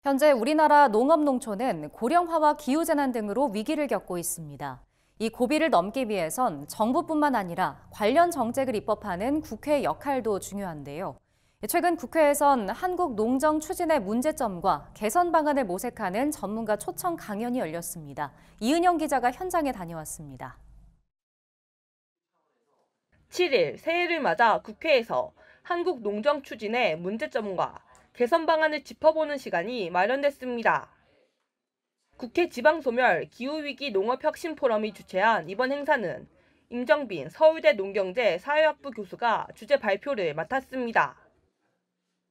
현재 우리나라 농업농촌은 고령화와 기후재난 등으로 위기를 겪고 있습니다. 이 고비를 넘기 위해선 정부뿐만 아니라 관련 정책을 입법하는 국회의 역할도 중요한데요. 최근 국회에선 한국 농정 추진의 문제점과 개선 방안을 모색하는 전문가 초청 강연이 열렸습니다. 이은영 기자가 현장에 다녀왔습니다. 7일 새해를 맞아 국회에서 한국 농정 추진의 문제점과 개선 방안을 짚어보는 시간이 마련됐습니다. 국회 지방소멸 기후위기 농업혁신포럼이 주최한 이번 행사는 임정빈 서울대 농경대 사회학부 교수가 주제 발표를 맡았습니다.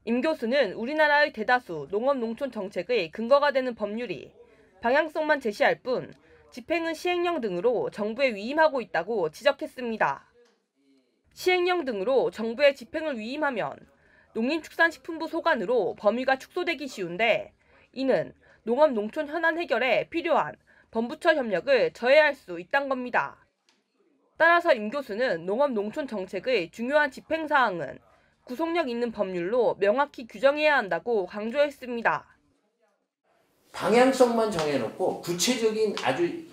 임 교수는 우리나라의 대다수 농업농촌 정책의 근거가 되는 법률이 방향성만 제시할 뿐 집행은 시행령 등으로 정부에 위임하고 있다고 지적했습니다. 시행령 등으로 정부의 집행을 위임하면 농림축산식품부 소관으로 범위가 축소되기 쉬운데 이는 농업농촌 현안 해결에 필요한 범부처 협력을 저해할 수 있다는 겁니다. 따라서 임 교수는 농업농촌 정책의 중요한 집행사항은 구속력 있는 법률로 명확히 규정해야 한다고 강조했습니다. 방향성만 정해놓고 구체적인 아주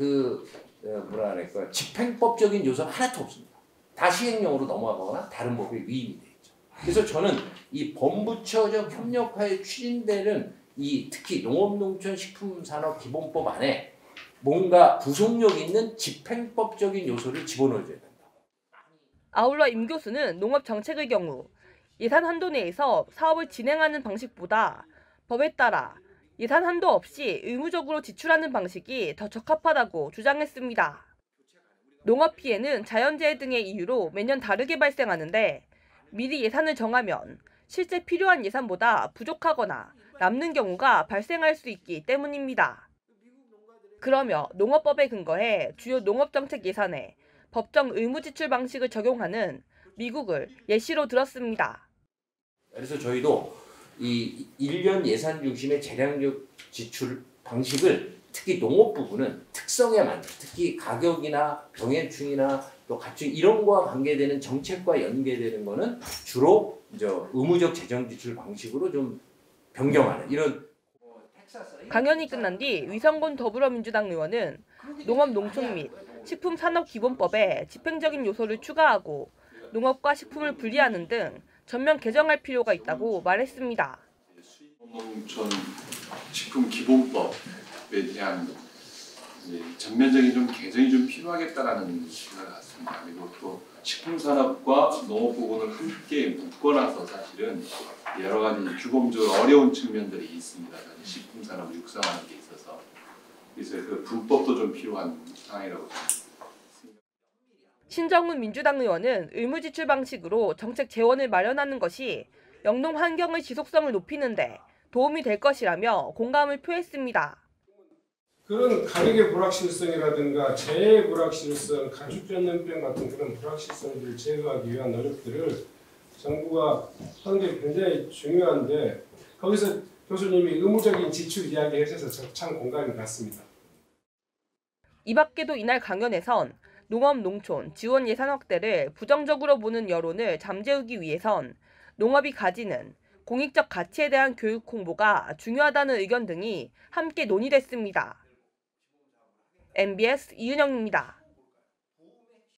집행법적인 요소는 하나도 없습니다. 다 시행령으로 넘어가거나 다른 법에 위임이 되어 있죠. 그래서 저는 이 범부처적 협력화에 추진되는 특히 농업농촌식품산업기본법 안에 뭔가 구속력 있는 집행법적인 요소를 집어넣어줘야 된다. 아울러 임 교수는 농업정책의 경우 예산 한도 내에서 사업을 진행하는 방식보다 법에 따라 예산 한도 없이 의무적으로 지출하는 방식이 더 적합하다고 주장했습니다. 농업 피해는 자연재해 등의 이유로 매년 다르게 발생하는데 미리 예산을 정하면 실제 필요한 예산보다 부족하거나 남는 경우가 발생할 수 있기 때문입니다. 그러며 농업법에 근거해 주요 농업정책 예산에 법정 의무지출 방식을 적용하는 미국을 예시로 들었습니다. 그래서 저희도 이 1년 예산 중심의 재량적 지출 방식을 특히 농업 부분은 특성에 맞는 특히 가격이나 병해충이나 또 가축 이런 거와 관계되는 정책과 연계되는 거는 주로 의무적 재정 지출 방식으로 좀 변경하는 이런. 강연이 끝난 뒤 위성곤 더불어민주당 의원은 농업농촌 및 식품산업기본법에 집행적인 요소를 추가하고 농업과 식품을 분리하는 등 전면 개정할 필요가 있다고 말했습니다. 농촌 식품기본법에 대한 전면적인 좀 개정이 좀 필요하겠다라는 생각을 갖습니다. 그리고 또 식품산업과 농업 부분을 함께 묶어놔서 사실은 여러 가지 규범적으로 어려운 측면들이 있습니다. 식품산업을 육성하는 데 있어서. 그래서 그 분법도 좀 필요한 상황이라고 생각합니다. 신정훈 민주당 의원은 의무지출 방식으로 정책 재원을 마련하는 것이 영농 환경의 지속성을 높이는 데 도움이 될 것이라며 공감을 표했습니다. 그런 가격의 불확실성이라든가 재해의 불확실성, 가축전염병 같은 그런 불확실성들을 제거하기 위한 노력들을 정부가 하는 게 굉장히 중요한데 거기서 교수님이 의무적인 지출 이야기 해주셔서 참 공감이 갔습니다. 이 밖에도 이날 강연에선 농업농촌 지원 예산 확대를 부정적으로 보는 여론을 잠재우기 위해선 농업이 가지는 공익적 가치에 대한 교육 홍보가 중요하다는 의견 등이 함께 논의됐습니다. MBS 이은영입니다.